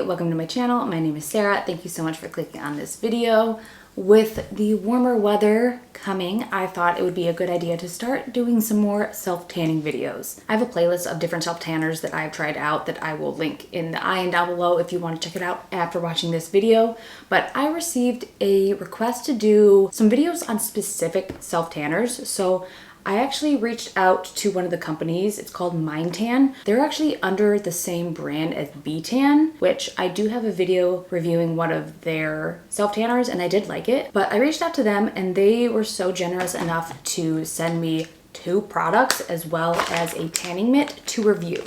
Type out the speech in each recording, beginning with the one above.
Hey, welcome to my channel. My name is Sarah. Thank you so much for clicking on this video. With the warmer weather coming, I thought it would be a good idea to start doing some more self-tanning videos. I have a playlist of different self-tanners that I've tried out that I will link in the eye and down below if you want to check it out after watching this video. But I received a request to do some videos on specific self-tanners. So I actually reached out to one of the companies. It's called MindTan. They're actually under the same brand as Beetan, which I do have a video reviewing one of their self-tanners and I did like it. But I reached out to them and they were so generous enough to send me 2 products as well as a tanning mitt to review.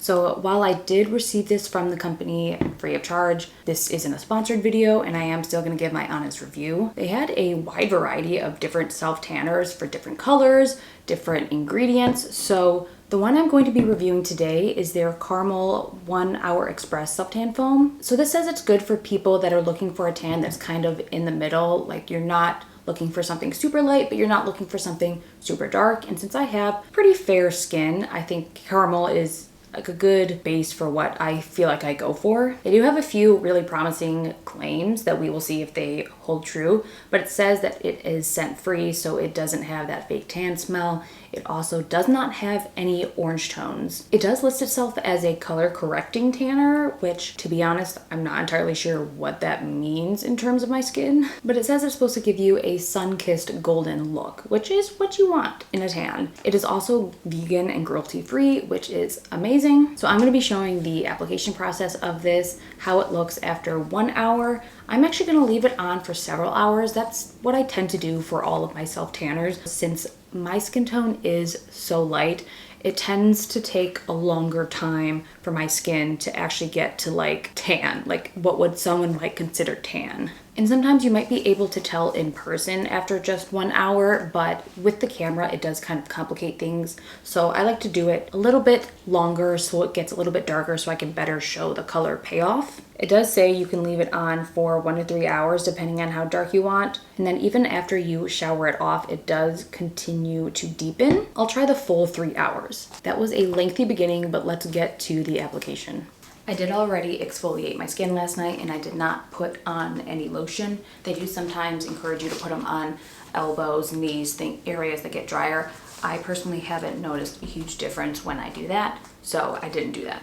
So while I did receive this from the company free of charge, this isn't a sponsored video and I am still gonna give my honest review. They had a wide variety of different self-tanners for different colors, different ingredients. So the one I'm going to be reviewing today is their Caramel 1 Hour Express Self-Tan Foam. So this says it's good for people that are looking for a tan that's kind of in the middle, like you're not looking for something super light, but you're not looking for something super dark. And since I have pretty fair skin, I think caramel is like a good base for what I feel like I go for. They do have a few really promising claims that we will see if they hold true, but it says that it is scent free, so it doesn't have that fake tan smell. It also does not have any orange tones. It does list itself as a color correcting tanner, which to be honest, I'm not entirely sure what that means in terms of my skin, but it says it's supposed to give you a sun-kissed golden look, which is what you want in a tan. It is also vegan and cruelty free, which is amazing. So I'm gonna be showing the application process of this, how it looks after 1 hour. I'm actually gonna leave it on for several hours. That's what I tend to do for all of my self-tanners. Since my skin tone is so light, it tends to take a longer time for my skin to actually get to like tan, like what would someone might consider tan. And sometimes you might be able to tell in person after just 1 hour, but with the camera, it does kind of complicate things. So I like to do it a little bit longer so it gets a little bit darker so I can better show the color payoff. It does say you can leave it on for 1 to 3 hours depending on how dark you want. And then even after you shower it off, it does continue to deepen. I'll try the full 3 hours. That was a lengthy beginning, but let's get to the application. I did already exfoliate my skin last night and I did not put on any lotion. They do sometimes encourage you to put them on elbows, knees, areas that get drier. I personally haven't noticed a huge difference when I do that, so I didn't do that.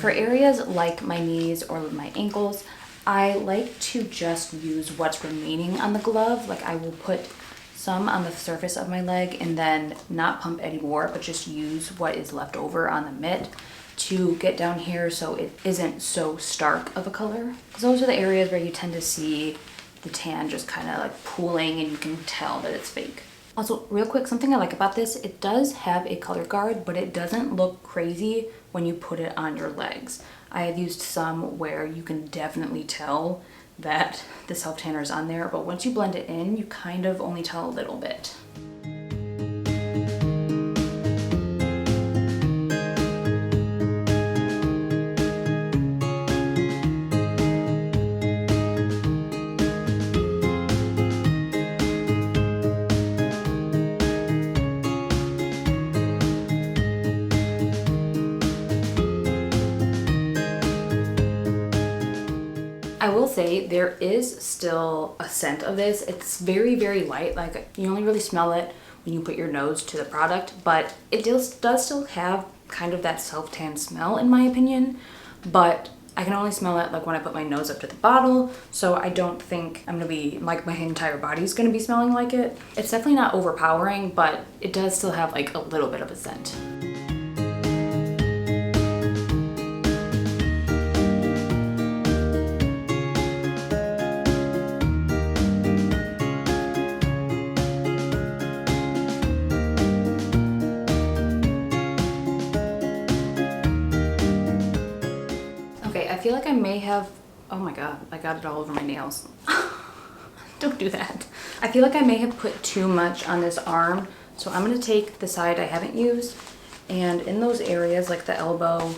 For areas like my knees or my ankles, I like to just use what's remaining on the glove. Like I will put some on the surface of my leg and then not pump anymore, but just use what is left over on the mitt to get down here so it isn't so stark of a color. Because those are the areas where you tend to see the tan just kind of like pooling and you can tell that it's fake. Also, real quick, something I like about this, it does have a color guard, but it doesn't look crazy when you put it on your legs. I have used some where you can definitely tell that the self-tanner is on there, but once you blend it in, you kind of only tell a little bit. I will say there is still a scent of this. It's very, very light. Like you only really smell it when you put your nose to the product, but it does still have kind of that self-tan smell in my opinion, but I can only smell it like when I put my nose up to the bottle. So I don't think I'm gonna be like my entire body's gonna be smelling like it. It's definitely not overpowering, but it does still have like a little bit of a scent. I feel like I may have, oh my god, I got it all over my nails. Don't do that. I feel like I may have put too much on this arm, so I'm going to take the side I haven't used, and in those areas like the elbow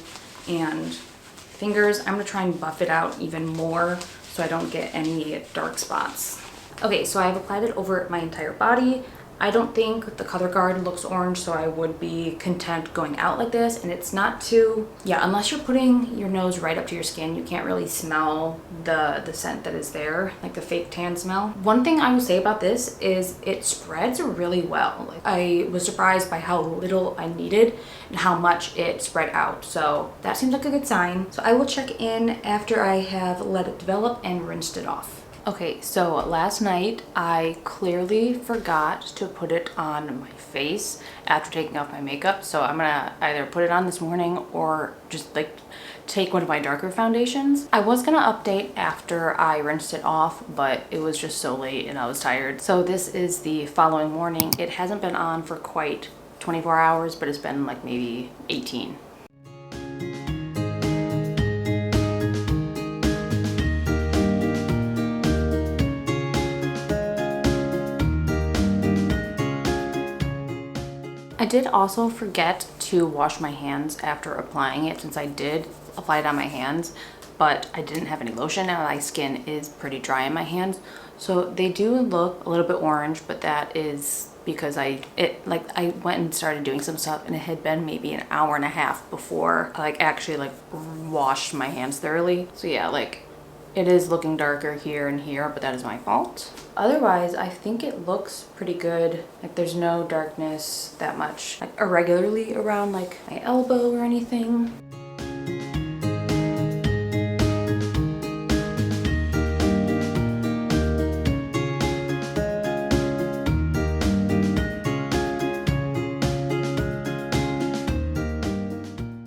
and fingers, I'm going to try and buff it out even more so I don't get any dark spots. Okay, so I've applied it over my entire body. I don't think the color guard looks orange, so I would be content going out like this. And it's not too, yeah, unless you're putting your nose right up to your skin, you can't really smell the scent that is there, like the fake tan smell. One thing I will say about this is it spreads really well. Like, I was surprised by how little I needed and how much it spread out. So that seems like a good sign. So I will check in after I have let it develop and rinsed it off. Okay, so last night I clearly forgot to put it on my face after taking off my makeup. So I'm gonna either put it on this morning or just like take one of my darker foundations. I was gonna update after I rinsed it off, but it was just so late and I was tired. So this is the following morning. It hasn't been on for quite 24 hours, but it's been like maybe 18. I did also forget to wash my hands after applying it, since I did apply it on my hands, but I didn't have any lotion and my skin is pretty dry in my hands. So they do look a little bit orange, but that is because I went and started doing some stuff and it had been maybe an hour and a half before I actually washed my hands thoroughly. So yeah, it is looking darker here and here, but that is my fault. Otherwise, I think it looks pretty good. Like there's no darkness that much, like irregularly around like my elbow or anything.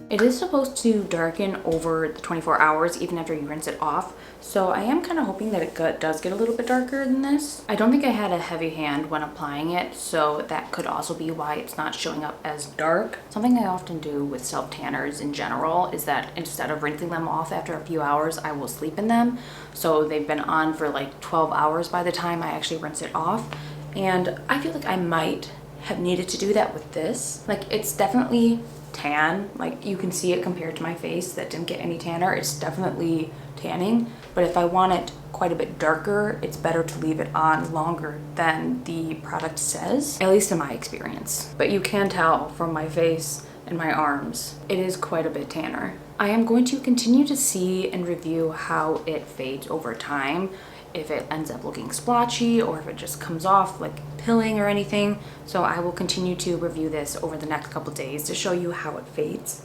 It is supposed to darken over the 24 hours even after you rinse it off. So I am kind of hoping that it does get a little bit darker than this. I don't think I had a heavy hand when applying it, so that could also be why it's not showing up as dark. Something I often do with self-tanners in general is that instead of rinsing them off after a few hours, I will sleep in them. So they've been on for like 12 hours by the time I actually rinse it off. And I feel like I might have needed to do that with this. Like it's definitely tan, like you can see it compared to my face that didn't get any tanner. It's definitely tanning, but if I want it quite a bit darker, it's better to leave it on longer than the product says, at least in my experience. But you can tell from my face and my arms, it is quite a bit tanner. I am going to continue to see and review how it fades over time, if it ends up looking splotchy or if it just comes off like pilling or anything. So I will continue to review this over the next couple days to show you how it fades.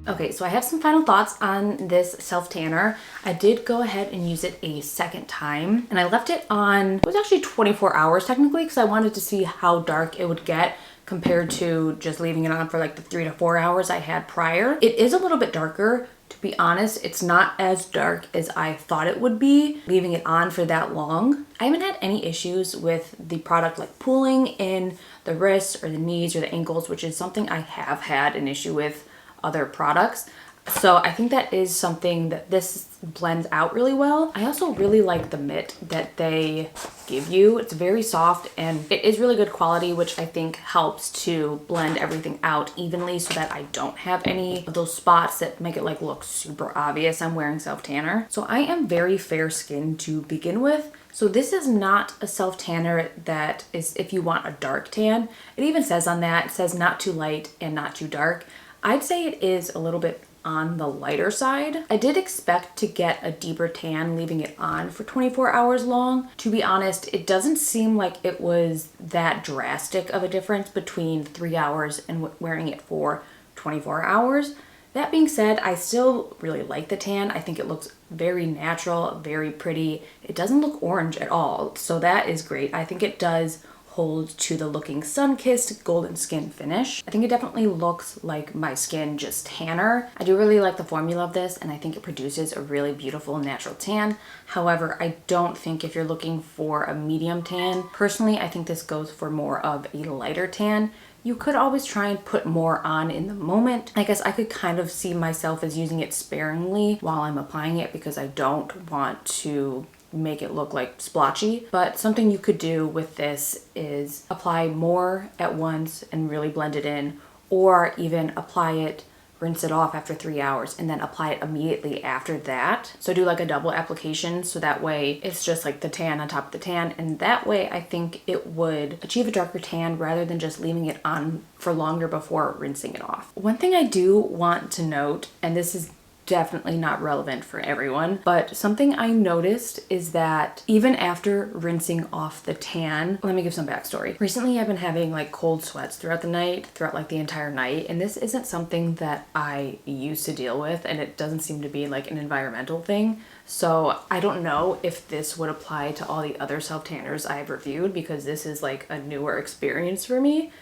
Okay, so I have some final thoughts on this self tanner. I did go ahead and use it a second time, and I left it on, it was actually 24 hours technically, because I wanted to see how dark it would get compared to just leaving it on for like the 3 to 4 hours I had prior. It is a little bit darker. To be honest, it's not as dark as I thought it would be leaving it on for that long. I haven't had any issues with the product like pooling in the wrists or the knees or the ankles, which is something I have had an issue with other products. So I think that is something that this blends out really well. I also really like the mitt that they give you. It's very soft and it is really good quality, which I think helps to blend everything out evenly so that I don't have any of those spots that make it like look super obvious I'm wearing self tanner. So I am very fair skinned to begin with. So this is not a self tanner that is if you want a dark tan. It even says on that, it says not too light and not too dark. I'd say it is a little bit on the lighter side. I did expect to get a deeper tan leaving it on for 24 hours long. To be honest, it doesn't seem like it was that drastic of a difference between 3 hours and wearing it for 24 hours. That being said, I still really like the tan. I think it looks very natural, very pretty. It doesn't look orange at all, so that is great. I think it does hold to the looking sun-kissed golden skin finish. I think it definitely looks like my skin, just tanner. I do really like the formula of this, and I think it produces a really beautiful natural tan. However, I don't think if you're looking for a medium tan, personally, I think this goes for more of a lighter tan. You could always try and put more on in the moment. I guess I could kind of see myself as using it sparingly while I'm applying it because I don't want to make it look like splotchy. But something you could do with this is apply more at once and really blend it in, or even apply it, rinse it off after 3 hours, and then apply it immediately after that. So do like a double application, so that way it's just like the tan on top of the tan, and that way I think it would achieve a darker tan rather than just leaving it on for longer before rinsing it off. One thing I do want to note, and this is definitely not relevant for everyone, but something I noticed is that even after rinsing off the tan, let me give some backstory. Recently I've been having like cold sweats throughout the night, throughout like the entire night, and this isn't something that I used to deal with, and it doesn't seem to be like an environmental thing. So I don't know if this would apply to all the other self tanners I've reviewed, because this is like a newer experience for me.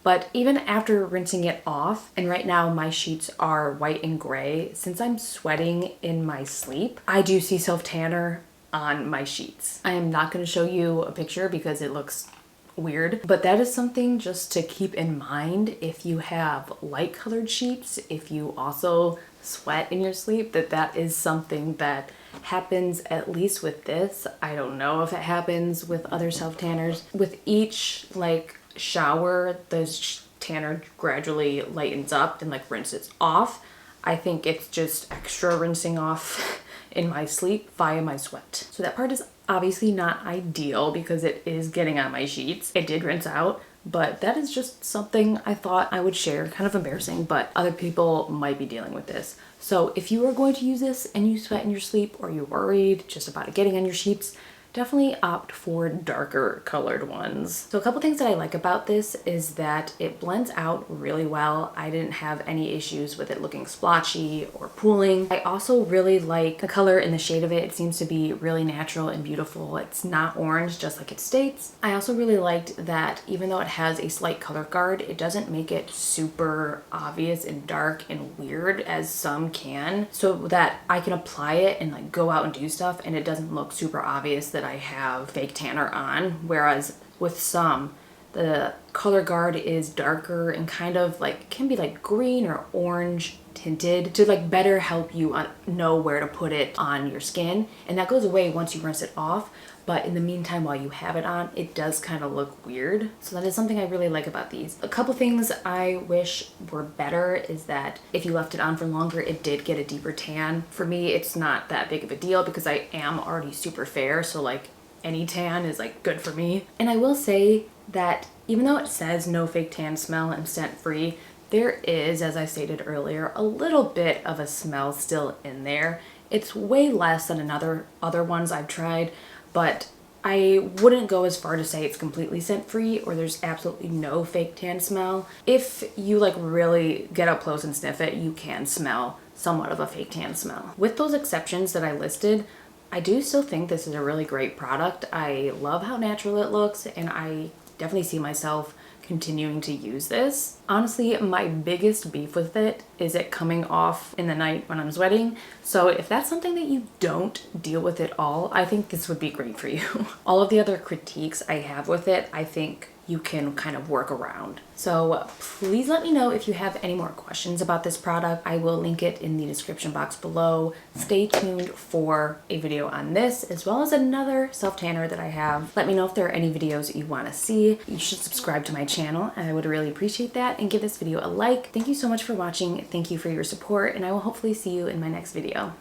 But even after rinsing it off, and right now my sheets are white and gray, since I'm sweating in my sleep, I do see self tanner on my sheets. I am not going to show you a picture because it looks weird, but that is something just to keep in mind if you have light colored sheets, if you also sweat in your sleep, that is something that happens, at least with this. I don't know if it happens with other self tanners. With each like shower, the tanner gradually lightens up and like rinses off. I think it's just extra rinsing off in my sleep via my sweat. So that part is obviously not ideal because it is getting on my sheets. It did rinse out, but that is just something I thought I would share. Kind of embarrassing, but other people might be dealing with this. So if you are going to use this and you sweat in your sleep, or you're worried just about it getting on your sheets, definitely opt for darker colored ones. So a couple things that I like about this is that it blends out really well. I didn't have any issues with it looking splotchy or pooling. I also really like the color and the shade of it. It seems to be really natural and beautiful. It's not orange, just like it states. I also really liked that even though it has a slight color guard, it doesn't make it super obvious and dark and weird as some can, so that I can apply it and like go out and do stuff and it doesn't look super obvious that I have fake tanner on. Whereas with some, the color guard is darker and kind of like can be like green or orange tinted to like better help you know where to put it on your skin, and that goes away once you rinse it off. But in the meantime, while you have it on, it does kind of look weird. So that is something I really like about these. A couple things I wish were better is that if you left it on for longer, it did get a deeper tan. For me, it's not that big of a deal because I am already super fair. So like any tan is like good for me. And I will say that even though it says no fake tan smell and scent free, there is, as I stated earlier, a little bit of a smell still in there. It's way less than other ones I've tried, but I wouldn't go as far to say it's completely scent free or there's absolutely no fake tan smell. If you like really get up close and sniff it, you can smell somewhat of a fake tan smell. With those exceptions that I listed, I do still think this is a really great product. I love how natural it looks, and I definitely see myself continuing to use this. Honestly, my biggest beef with it is it coming off in the night when I'm sweating. So if that's something that you don't deal with at all, I think this would be great for you. All of the other critiques I have with it, I think you can kind of work around. So please let me know if you have any more questions about this product. I will link it in the description box below. Stay tuned for a video on this, as well as another self-tanner that I have. Let me know if there are any videos you want to see. You should subscribe to my channel, and I would really appreciate that, and give this video a like. Thank you so much for watching. Thank you for your support, and I will hopefully see you in my next video.